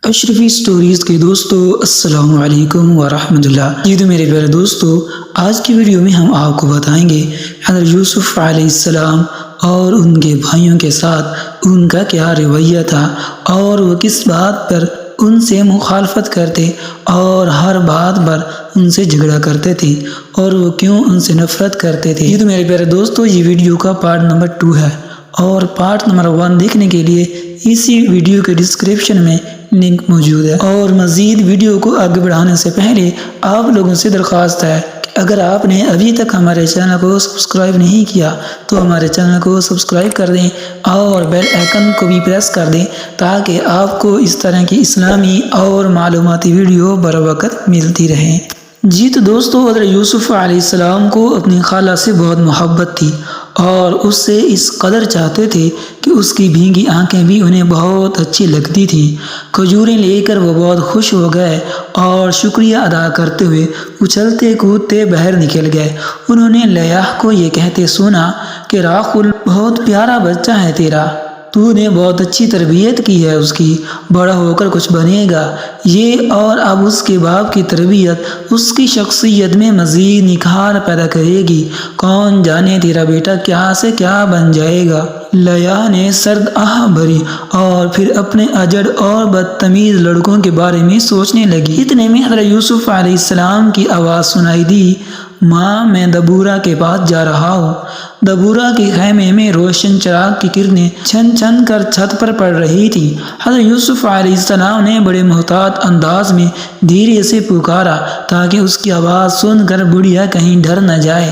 اشرفی stories کے دوستو السلام علیکم ورحمۃ اللہ۔ جی تو میرے پیارے دوستو، آج کی ویڈیو میں ہم آپ کو بتائیں گے حضرت یوسف علیہ السلام اور ان کے بھائیوں کے ساتھ ان کا کیا رویہ تھا اور وہ کس بات پر ان سے مخالفت کرتے اور ہر بات پر ان سے جھگڑا کرتے تھے اور وہ کیوں ان سے نفرت کرتے تھے۔ یہ تو میرے پیارے دوستو یہ ویڈیو کا پارٹ نمبر 2 ہے اور پارٹ نمبر 1 دیکھنے کے لیے اسی ویڈیو کے ڈسکرپشن میں لنک موجود ہے۔ اور مزید ویڈیو کو آگے بڑھانے سے پہلے آپ لوگوں سے درخواست ہے کہ اگر آپ نے ابھی تک ہمارے چینل کو سبسکرائب نہیں کیا تو ہمارے چینل کو سبسکرائب کر دیں اور بیل آئیکن کو بھی پریس کر دیں تاکہ آپ کو اس طرح کی اسلامی اور معلوماتی ویڈیو بر وقت ملتی رہیں۔ جی تو دوستو، حضرت یوسف علیہ السلام کو اپنی خالہ سے بہت محبت تھی اور اس سے اس قدر چاہتے تھے کہ اس کی بھینگی آنکھیں بھی انہیں بہت اچھی لگتی تھیں۔ کھجوریں لے کر وہ بہت خوش ہو گئے اور شکریہ ادا کرتے ہوئے اچھلتے کودتے باہر نکل گئے۔ انہوں نے لیاح کو یہ کہتے سنا کہ راخل بہت پیارا بچہ ہے تیرا، تو نے بہت اچھی تربیت کی ہے اس کی، بڑا ہو کر کچھ بنے گا یہ، اور اب اس کے باپ کی تربیت اس کی شخصیت میں مزید نکھار پیدا کرے گی، کون جانے تیرا بیٹا کیا سے کیا بن جائے گا۔ لیاح نے سرد آہ بھری اور پھر اپنے اجڑ اور بدتمیز لڑکوں کے بارے میں سوچنے لگی۔ اتنے میں حضرت یوسف علیہ السلام کی آواز سنائی دی، ماں میں دبورا کے پاس جا رہا ہوں۔ دبورا کے خیمے میں روشن چراغ کی کرنیں چھن چھن کر چھت پر پڑ رہی تھی۔ حضرت یوسف علیہ السلام نے بڑے محتاط انداز میں دھیرے سے پکارا تاکہ اس کی آواز سن کر بڑھیا کہیں ڈر نہ جائے،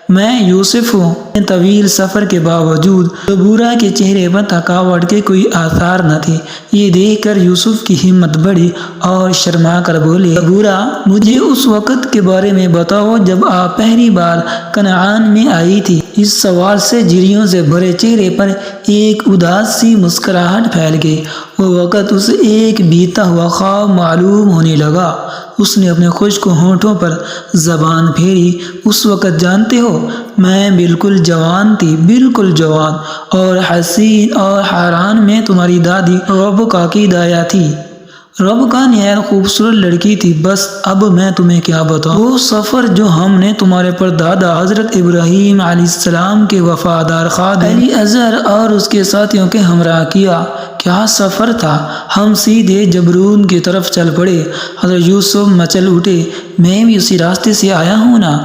میں یوسف ہوں۔ طویل سفر کے باوجود دبورا کے چہرے پر تھکاوٹ کے کوئی آثار نہ تھے۔ یہ دیکھ کر یوسف کی ہمت بڑھی اور شرما کر بولے، دبورا مجھے اس وقت کے بارے میں بتاؤ جب آپ پہلی بار کنعان میں آئی تھی۔ اس سوال سے جھریوں سے بھرے چہرے پر ایک اداس سی مسکراہٹ پھیل گئی۔ وہ وقت اسے ایک بیتا ہوا خواب معلوم ہونے لگا۔ اس نے اپنے خشک ہونٹوں پر زبان پھیری، اس وقت جانتے ہو میں بالکل جوان تھی، بالکل جوان اور حسین اور حیران میں تمہاری دادی ربکا کی دایا تھی۔ ربکا نہایت خوبصورت لڑکی تھی۔ بس اب میں تمہیں کیا بتاؤں، وہ سفر جو ہم نے تمہارے پردادا حضرت ابراہیم علیہ السلام کے وفادار خادم الیعزر اور اس کے ساتھیوں کے ہمراہ کیا، کیا سفر تھا۔ ہم سیدھے جبرون کی طرف چل پڑے۔ حضرت یوسف مچل اٹھے، میں بھی اسی راستے سے آیا ہوں نا،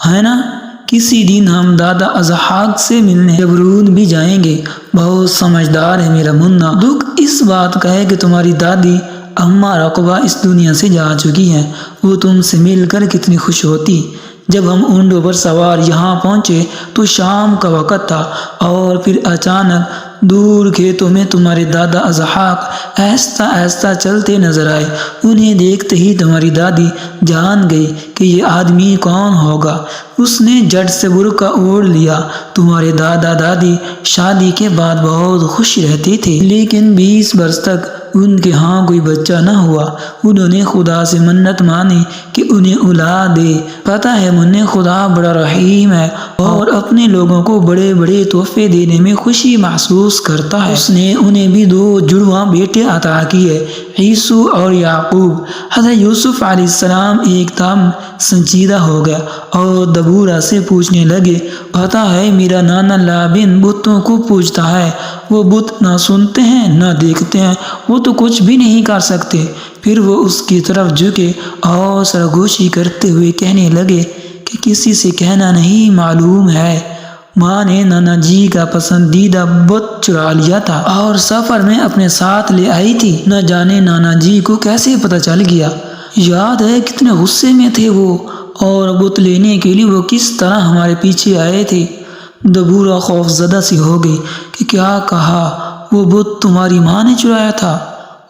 ہے نا؟ کسی دن ہم دادا اسحاق سے ملنے جبرون بھی جائیں گے۔ بہت سمجھدار ہے میرا منا۔ دکھ اس بات کا ہے کہ تمہاری دادی اماں رقبہ اس دنیا سے جا چکی ہیں، وہ تم سے مل کر کتنی خوش ہوتی۔ جب ہم اونٹوں پر سوار یہاں پہنچے تو شام کا وقت تھا اور پھر اچانک دور کھیتوں میں تمہارے دادا اسحاق آہستہ آہستہ چلتے نظر آئے۔ انہیں دیکھتے ہی تمہاری دادی جان گئی کہ یہ آدمی کون ہوگا۔ اس نے جھٹ سے برقع اوڑھ لیا۔ تمہارے دادا دادی شادی کے بعد بہت خوش رہتے تھے، لیکن 20 برس تک ان کے ہاں کوئی بچہ نہ ہوا۔ انہوں نے خدا سے منت مانی کہ انہیں اولاد دے۔ پتہ ہے منہ خدا بڑا رحیم ہے اور اپنے لوگوں کو بڑے بڑے تحفے دینے میں خوشی محسوس کرتا ہے۔ اس نے انہیں بھی 2 جڑواں بیٹے عطا کیے، عیسو اور یعقوب۔ حضرت یوسف علیہ السلام ایک دم سنجیدہ ہو گیا اور دبورا سے پوچھنے لگے، پتہ ہے میرا نانا لابن بتوں کو پوجتا ہے، وہ بت نہ سنتے ہیں نہ دیکھتے ہیں، وہ تو کچھ بھی نہیں کر سکتے۔ پھر وہ اس کی طرف جھکے اور سرگوشی کرتے ہوئے کہنے لگے کہ کسی سے کہنا نہیں معلوم ہے، ماں نے نانا جی کا پسندیدہ بت چرا لیا تھا اور سفر میں اپنے ساتھ لے آئی تھی۔ نہ جانے نانا جی کو کیسے پتہ چل گیا۔ یاد ہے کتنے غصے میں تھے وہ، اور بت لینے کے لیے وہ کس طرح ہمارے پیچھے آئے تھے۔ دبورا خوف زدہ سی ہو گئی کہ کیا کہا، وہ بت تمہاری ماں نے چرایا تھا؟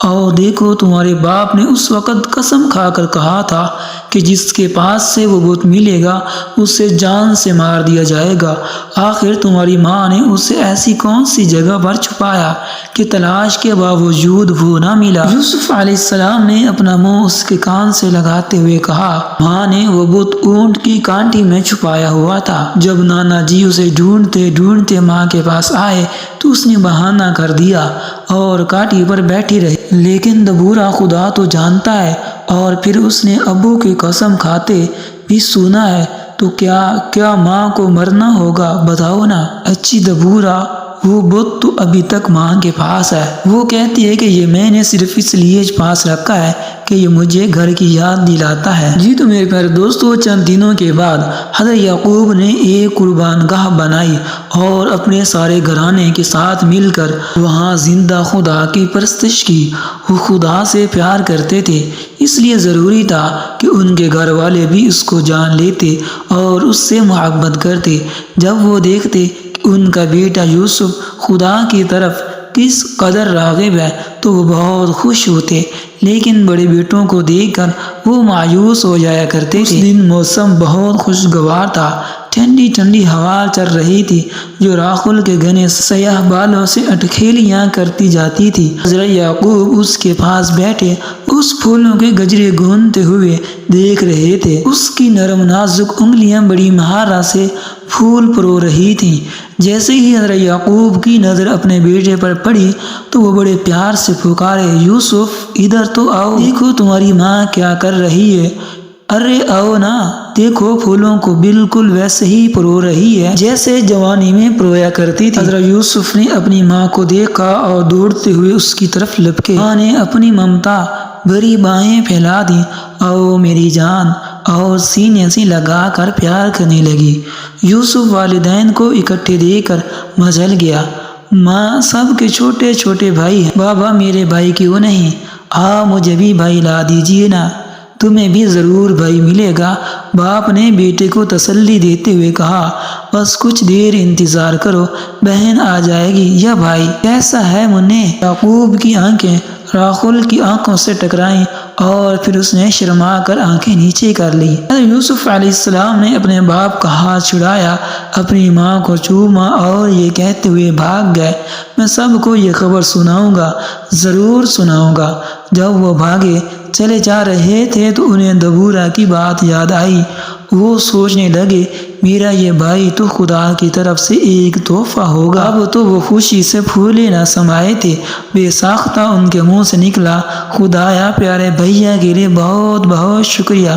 اور دیکھو تمہارے باپ نے اس وقت قسم کھا کر کہا تھا کہ جس کے پاس سے وہ بت ملے گا اسے جان سے مار دیا جائے گا۔ آخر تمہاری ماں نے اسے ایسی کون سی جگہ پر چھپایا کہ تلاش کے باوجود وہ نہ ملا؟ یوسف علیہ السلام نے اپنا منہ اس کے کان سے لگاتے ہوئے کہا، ماں نے وہ بت اونٹ کی کانٹی میں چھپایا ہوا تھا۔ جب نانا جی اسے ڈھونڈتے ڈھونڈتے ماں کے پاس آئے تو اس نے بہانہ کر دیا اور کاٹی پر بیٹھی رہی، لیکن دبورا خدا تو جانتا ہے، اور پھر اس نے ابو کی قسم کھاتے بھی سنا ہے، تو کیا ماں کو مرنا ہوگا؟ بتاؤ نا۔ اچھی دبورا، وہ بت تو ابھی تک ماں کے پاس ہے، وہ کہتی ہے کہ یہ میں نے صرف اس لیے پاس رکھا ہے کہ یہ مجھے گھر کی یاد دلاتا ہے۔ جی تو میرے پیارے دوستو، چند دنوں کے بعد حضرت یعقوب نے ایک قربان گاہ بنائی اور اپنے سارے گھرانے کے ساتھ مل کر وہاں زندہ خدا کی پرستش کی۔ وہ خدا سے پیار کرتے تھے، اس لیے ضروری تھا کہ ان کے گھر والے بھی اس کو جان لیتے اور اس سے محبت کرتے۔ جب وہ دیکھتے کہ ان کا بیٹا یوسف خدا کی طرف کس قدر راغب ہے تو وہ بہت خوش ہوتے، لیکن بڑے بیٹوں کو دیکھ کر وہ مایوس ہو جایا کرتے تھے۔ اس دن موسم بہت خوشگوار تھا، ٹھنڈی ٹھنڈی ہوا چل رہی تھی جو راخل کے گھنے سیاہ بالوں سے اٹکھیلیاں کرتی جاتی تھی۔ حضرت یعقوب اس کے پاس بیٹھے اس پھولوں کے گجرے گونتے ہوئے دیکھ رہے تھے۔ اس کی نرم نازک انگلیاں بڑی مہارت سے پھول پرو رہی تھیں۔ جیسے ہی حضرت یعقوب کی نظر اپنے بیٹے پر پڑی تو وہ بڑے پیار سے پکارے، یوسف ادھر تو آؤ، دیکھو تمہاری ماں کیا کر رہی ہے۔ ارے آؤ نا، دیکھو پھولوں کو بالکل ویسے ہی پرو رہی ہے جیسے جوانی میں پرویا کرتی تھی۔ حضرت یوسف نے اپنی ماں کو دیکھا اور دوڑتے ہوئے اس کی طرف لپکے۔ ماں نے اپنی ممتا بھری باہیں پھیلا دی، آؤ میری جان، اور سینے سے لگا کر پیار کرنے لگی۔ یوسف والدین کو اکٹھے دیکھ کر مچل گیا۔ ماں، سب کے چھوٹے چھوٹے بھائی ہیں، بابا میرے بھائی کیوں نہیں؟ مجھے بھی بھائی لا دیجیے نا، تمہیں بھی ضرور بھائی ملے گا۔ باپ نے بیٹے کو تسلی دیتے ہوئے کہا، بس کچھ دیر انتظار کرو، بہن آ جائے گی یا بھائی کیسا ہے منہ؟ یعقوب کی آنکھیں راخل کی آنکھوں سے ٹکرائیں اور پھر اس نے شرما کر آنکھیں نیچے کر لی۔ یوسف علیہ السلام نے اپنے باپ کا ہاتھ چھڑایا، اپنی ماں کو چوما اور یہ کہتے ہوئے بھاگ گئے، میں سب کو یہ خبر سناؤں گا، ضرور سناؤں گا۔ جب وہ بھاگے چلے جا رہے تھے تو انہیں دبورا کی بات یاد آئی۔ وہ سوچنے لگے، میرا یہ بھائی تو خدا کی طرف سے ایک تحفہ ہوگا۔ اب تو وہ خوشی سے پھولے نہ سمائے تھے۔ بے ساختہ ان کے منہ سے نکلا، خدایا پیارے بھیا کے لیے بہت بہت شکریہ،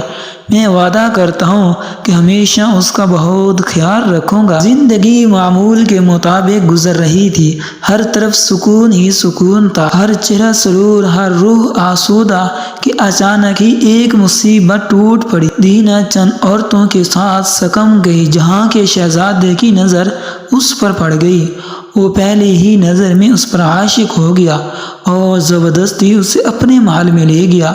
میں وعدہ کرتا ہوں کہ ہمیشہ اس کا بہت خیال رکھوں گا۔ زندگی معمول کے مطابق گزر رہی تھی، ہر طرف سکون ہی سکون تھا، ہر چہرہ سرور، ہر روح آسودہ کہ اچانک ہی ایک مصیبت ٹوٹ پڑی۔ دینا چند عورتوں کے ساتھ سکم گئی۔ جہاں کے شہزادے کی نظر اس پر پڑ گئی، وہ پہلے ہی نظر میں اس پر عاشق ہو گیا اور زبردستی اسے اپنے محل میں لے گیا۔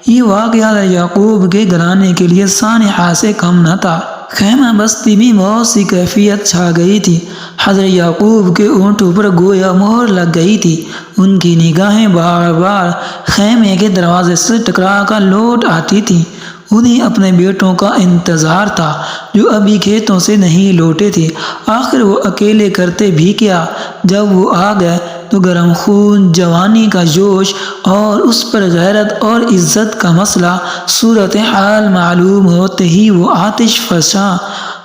یہ واقعہ یعقوب کے گھرانے کے لیے سانحہ سے کم نہ تھا۔ خیمہ بستی میں بہت سی کیفیت چھا گئی تھی۔ حضرت یعقوب کے اونٹوں پر گویا مہر لگ گئی تھی۔ ان کی نگاہیں بار بار خیمے کے دروازے سے ٹکرا کر لوٹ آتی تھیں۔ انہیں اپنے بیٹوں کا انتظار تھا جو ابھی کھیتوں سے نہیں لوٹے تھے۔ آخر وہ اکیلے کرتے بھی کیا؟ جب وہ آ گئے تو گرم خون، جوانی کا جوش اور اس پر غیرت اور عزت کا مسئلہ صورتحال معلوم ہوتے ہی وہ آتش فشاں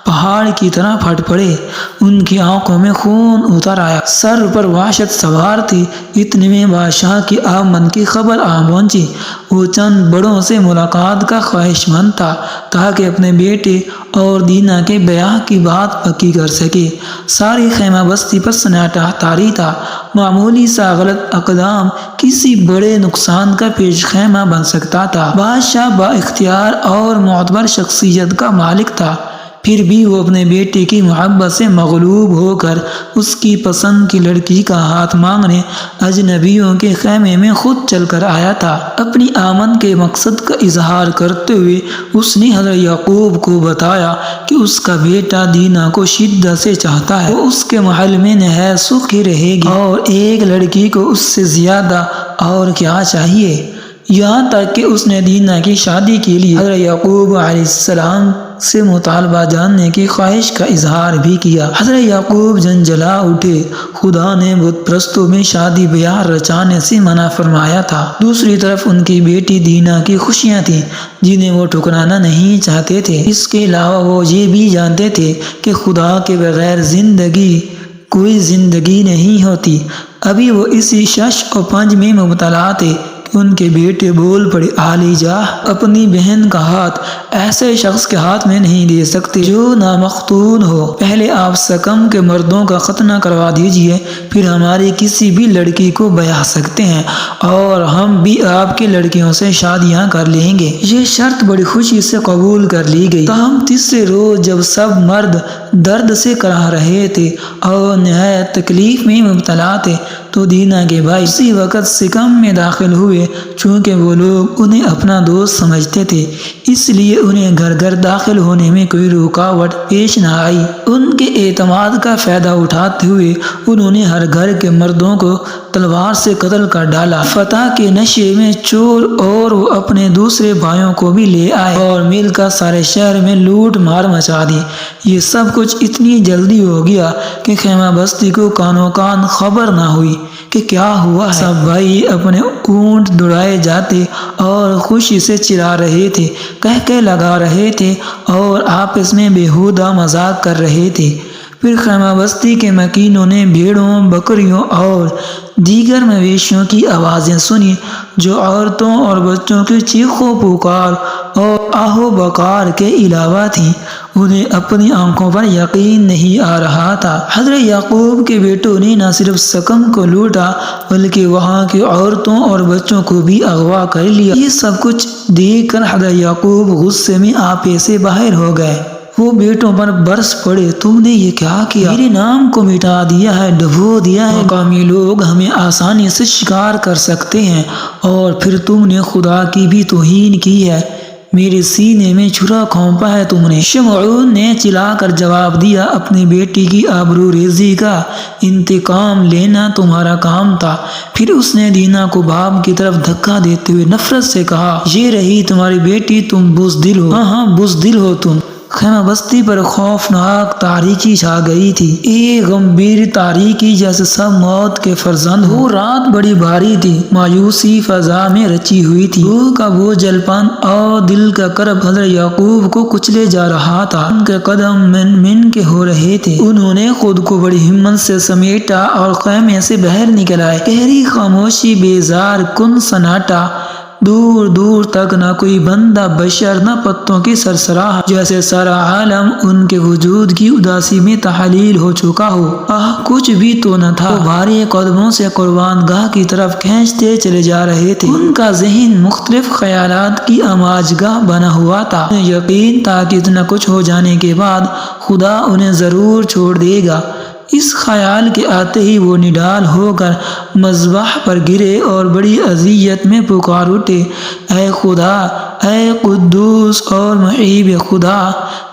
پہاڑ کی طرح پھٹ پڑے۔ ان کی آنکھوں میں خون اتر آیا، سر پر وحشت سوار تھی۔ اتنے میں بادشاہ کی آمد کی خبر آ پہنچی۔ وہ چند بڑوں سے ملاقات کا خواہش مند تھا تاکہ اپنے بیٹے اور دینا کے بیاہ کی بات پکی کر سکے۔ ساری خیمہ بستی پر سناٹا طاری تھا۔ معمولی سا غلط اقدام کسی بڑے نقصان کا پیش خیمہ بن سکتا تھا۔ بادشاہ با اختیار اور معتبر شخصیت کا مالک تھا، پھر بھی وہ اپنے بیٹے کی محبت سے مغلوب ہو کر اس کی پسند کی لڑکی کا ہاتھ مانگنے اجنبیوں کے خیمے میں خود چل کر آیا تھا۔ اپنی آمد کے مقصد کا اظہار کرتے ہوئے اس نے حضرت یعقوب کو بتایا کہ اس کا بیٹا دینا کو شدت سے چاہتا ہے، وہ اس کے محل میں نہایت سکھی رہے گی اور ایک لڑکی کو اس سے زیادہ اور کیا چاہیے۔ یہاں تک کہ اس نے دینا کی شادی کے لیے حضرت یعقوب علیہ السلام سے مطالبہ جاننے کی خواہش کا اظہار بھی کیا۔ حضرت یعقوب جھنجھلا اٹھے، خدا نے بت پرستوں میں شادی بیاہ رچانے سے منع فرمایا تھا۔ دوسری طرف ان کی بیٹی دینا کی خوشیاں تھیں جنہیں وہ ٹھکرانا نہیں چاہتے تھے۔ اس کے علاوہ وہ یہ بھی جانتے تھے کہ خدا کے بغیر زندگی کوئی زندگی نہیں ہوتی۔ ابھی وہ اسی شش و پنج میں مبتلا تھے کہ ان کے بیٹے بول پڑے، عالی جاہ اپنی بہن کا ہاتھ ایسے شخص کے ہاتھ میں نہیں دے سکتے جو نامختون ہو۔ پہلے آپ سکم کے مردوں کا ختنہ کروا دیجئے، پھر ہماری کسی بھی لڑکی کو بیاہ سکتے ہیں اور ہم بھی آپ کی لڑکیوں سے شادیاں کر لیں گے۔ یہ شرط بڑی خوشی سے قبول کر لی گئی۔ تاہم تیسرے روز جب سب مرد درد سے کراہ رہے تھے اور نہایت تکلیف میں مبتلا تھے تو دینا کے بھائی اسی وقت سکم میں داخل ہوئے۔ چونکہ وہ لوگ انہیں اپنا دوست سمجھتے تھے، اس لیے انہیں گھر گھر داخل ہونے میں کوئی رکاوٹ پیش نہ آئی۔ ان کے اعتماد کا فائدہ اٹھاتے ہوئے انہوں نے ہر گھر کے مردوں کو تلوار سے قتل کر ڈالا۔ فتح کے نشے میں چور اور وہ اپنے دوسرے بھائیوں کو بھی لے آئے اور مل کر سارے شہر میں لوٹ مار مچا دی۔ یہ سب کچھ اتنی جلدی ہو گیا کہ خیمہ بستی کو کانوں کان خبر نہ ہوئی کہ کیا ہوا ہے۔ سب بھائی اپنے اونٹ دوڑائے جاتے اور خوشی سے چلا رہے تھے، کہہ لگا رہے تھے اور آپس میں بیہودہ مذاق کر رہے تھے۔ پھر خیمہ بستی کے مکینوں نے بھیڑوں، بکریوں اور دیگر مویشیوں کی آوازیں سنی جو عورتوں اور بچوں کی چیخ و پکار اور آہ و بکار کے علاوہ تھیں۔ انہیں اپنی آنکھوں پر یقین نہیں آ رہا تھا۔ حضرت یعقوب کے بیٹوں نے نہ صرف سکم کو لوٹا بلکہ وہاں کی عورتوں اور بچوں کو بھی اغوا کر لیا۔ یہ سب کچھ دیکھ کر حضرت یعقوب غصے میں آپے سے باہر ہو گئے۔ وہ بیٹوں پر برس پڑے، تم نے یہ کیا کیا؟ میرے نام کو مٹا دیا ہے، ڈبو دیا ہے۔ مقامی لوگ ہمیں آسانی سے شکار کر سکتے ہیں اور پھر تم نے خدا کی بھی توہین کی ہے، میرے سینے میں چھرا کھونپا ہے تم نے۔ شمعون نے چلا کر جواب دیا، اپنی بیٹی کی آبرو ریزی کا انتقام لینا تمہارا کام تھا۔ پھر اس نے دینا کو باپ کی طرف دھکا دیتے ہوئے نفرت سے کہا، یہ رہی تمہاری بیٹی، تم بزدل ہو، ہاں بزدل ہو تم۔ خیمہ بستی پر خوفناک تاریکی چھا گئی تھی، ایک گمبھیر تاریکی جیسے سب موت کے فرزند ہوں۔ وہ رات بڑی بھاری تھی، مایوسی فضا میں رچی ہوئی تھی۔ روح کا وہ جلپن اور دل کا کرب حضرت یعقوب کو کچلے جا رہا تھا۔ ان کے قدم من کے ہو رہے تھے۔ انہوں نے خود کو بڑی ہمت سے سمیٹا اور خیمے سے باہر نکل آئے۔ گہری خاموشی، بیزار کن سناٹا، دور دور تک نہ کوئی بندہ بشر، نہ پتوں کی سرسراہٹ، جیسے سارا عالم ان کے وجود کی اداسی میں تحلیل ہو چکا ہو۔ کچھ بھی تو نہ تھا۔ وہ بھاری قدموں سے قربان گاہ کی طرف کھینچتے چلے جا رہے تھے۔ ان کا ذہن مختلف خیالات کی آماج گاہ بنا ہوا تھا۔ انہیں یقین تھا کہ اتنا کچھ ہو جانے کے بعد خدا انہیں ضرور چھوڑ دے گا۔ اس خیال کے آتے ہی وہ نڈال ہو کر مذبح پر گرے اور بڑی اذیت میں پکار اٹھے، اے خدا، اے قدوس اور محیب خدا،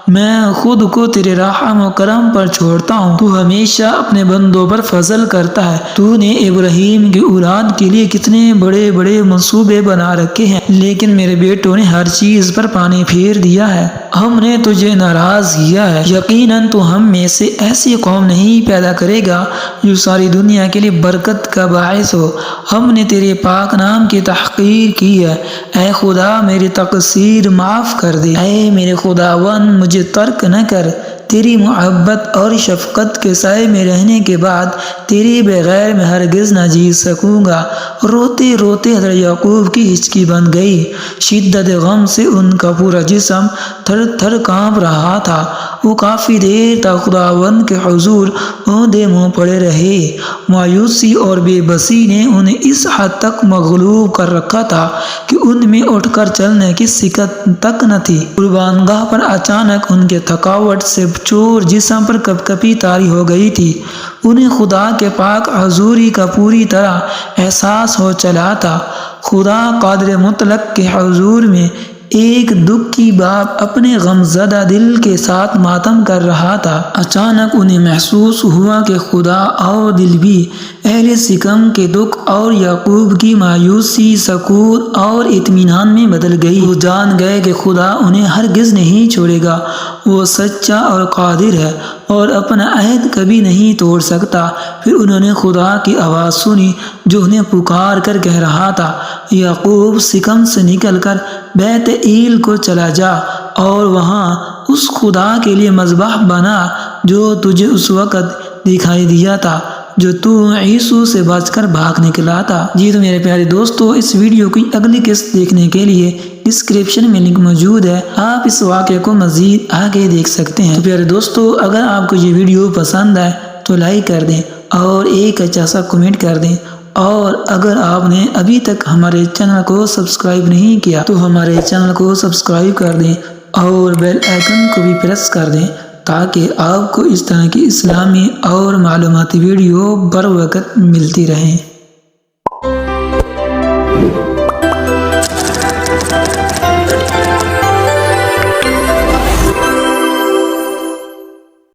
میں خود کو تیرے رحم و کرم پر چھوڑتا ہوں۔ تو ہمیشہ اپنے بندوں پر فضل کرتا ہے۔ تو نے ابراہیم کی اولاد کے لیے کتنے بڑے بڑے منصوبے بنا رکھے ہیں، لیکن میرے بیٹوں نے ہر چیز پر پانی پھیر دیا ہے۔ ہم نے تجھے ناراض کیا ہے۔ یقیناً تو ہم میں سے ایسی قوم نہیں پیدا کرے گا جو ساری دنیا کے لیے برکت کا باعث ہو۔ ہم نے تیرے پاک نام کی تحقیر کی ہے۔ اے خدا، میری تقصیر معاف کر دے۔ اے میرے خداوند، مجھے ترک نہ کر۔ تیری محبت اور شفقت کے سائے میں رہنے کے بعد تیرے بغیر میں ہرگز نہ جی سکوں گا۔ روتے روتے حضرت یعقوب کی ہچکی بن گئی۔ شدت غم سے ان کا پورا جسم تھر تھر کانپ رہا تھا۔ وہ کافی دیر تک خداوند کے حضور اونڈے منہ پڑے رہے۔ مایوسی اور بے بسی نے انہیں اس حد تک مغلوب کر رکھا تھا کہ ان میں اٹھ کر چلنے کی سکت تک نہ تھی۔ قربان گاہ پر اچانک ان کے تھکاوٹ سے چور جسم پر کپ کپی طاری ہو گئی تھی۔ انہیں خدا کے پاک حضوری کا پوری طرح احساس ہو چلا تھا۔ خدا قادر مطلق کے حضور میں ایک دکھی باپ اپنے غمزدہ دل کے ساتھ ماتم کر رہا تھا۔ اچانک انہیں محسوس ہوا کہ خدا اور دل بھی اہل سکم کے دکھ اور یعقوب کی مایوسی سکون اور اطمینان میں بدل گئی۔ وہ جان گئے کہ خدا انہیں ہرگز نہیں چھوڑے گا۔ وہ سچا اور قادر ہے اور اپنا عہد کبھی نہیں توڑ سکتا۔ پھر انہوں نے خدا کی آواز سنی جو انہیں پکار کر کہہ رہا تھا، یعقوب، سکم سے نکل کر بیت ایل کو چلا جا اور وہاں اس خدا کے لیے مذبح بنا جو تجھے اس وقت دکھائی دیا تھا جو تو عیسو سے بچ کر بھاگ نکلا تھا۔ جی تو میرے پیارے دوستو، اس ویڈیو کی اگلی قسط دیکھنے کے لیے ڈسکرپشن میں لنک موجود ہے، آپ اس واقعے کو مزید آگے دیکھ سکتے ہیں۔ تو پیارے دوستو، اگر آپ کو یہ ویڈیو پسند آئے تو لائک کر دیں اور ایک اچھا سا کمنٹ کر دیں، اور اگر آپ نے ابھی تک ہمارے چینل کو سبسکرائب نہیں کیا تو ہمارے چینل کو سبسکرائب کر دیں اور بیل آئیکن کو بھی پریس کر دیں تاکہ آپ کو اس طرح کی اسلامی اور معلوماتی ویڈیو بر وقت ملتی رہیں۔